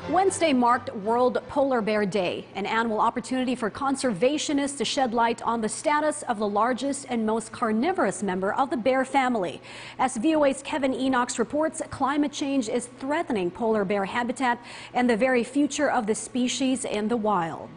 Wednesday marked World Polar Bear Day, an annual opportunity for conservationists to shed light on the status of the largest and most carnivorous member of the bear family. As VOA's Kevin Enox reports, climate change is threatening polar bear habitat and the very future of the species in the wild.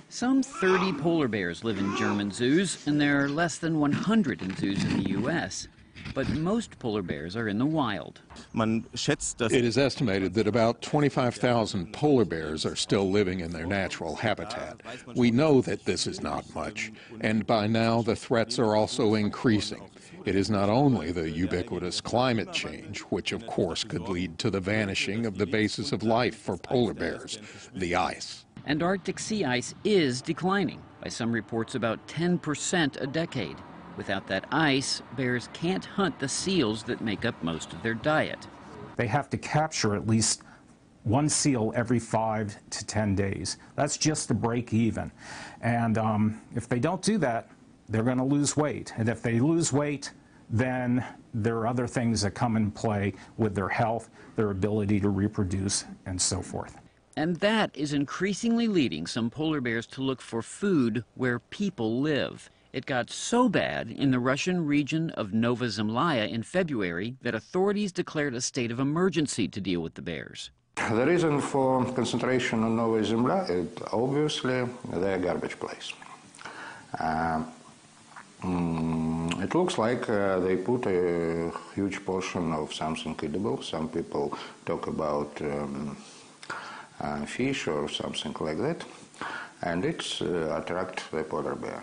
Some 30 polar bears live in German zoos, and there are less than 100 in zoos in the U.S. But most polar bears are in the wild. It is estimated that about 25,000 polar bears are still living in their natural habitat. We know that this is not much, and by now the threats are also increasing. It is not only the ubiquitous climate change, which of course could lead to the vanishing of the basis of life for polar bears, the ice. And Arctic sea ice is declining, by some reports about 10% a decade. Without that ice, bears can't hunt the seals that make up most of their diet. They have to capture at least one seal every 5 to 10 days. That's just to break even. And if they don't do that, they're going to lose weight. And if they lose weight, then there are other things that come in play with their health, their ability to reproduce, and so forth. And that is increasingly leading some polar bears to look for food where people live. It got so bad in the Russian region of Nova Zemlya in February that authorities declared a state of emergency to deal with the bears. The reason for concentration on Nova Zemlya is obviously their garbage place. It looks like they put a huge portion of something edible. Some people talk about fish or something like that, and it's attract the polar bear.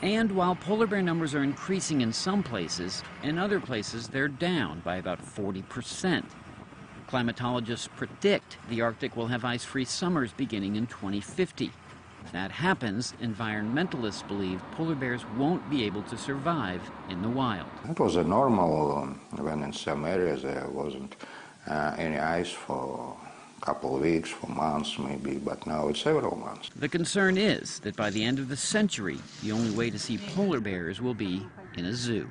And while polar bear numbers are increasing in some places, in other places they're down by about 40%. Climatologists predict the Arctic will have ice-free summers beginning in 2050. If that happens, environmentalists believe polar bears won't be able to survive in the wild. It was a normal when in some areas there wasn't any ice for a couple of weeks, for months maybe, but now it's several months. The concern is that by the end of the century, the only way to see polar bears will be in a zoo.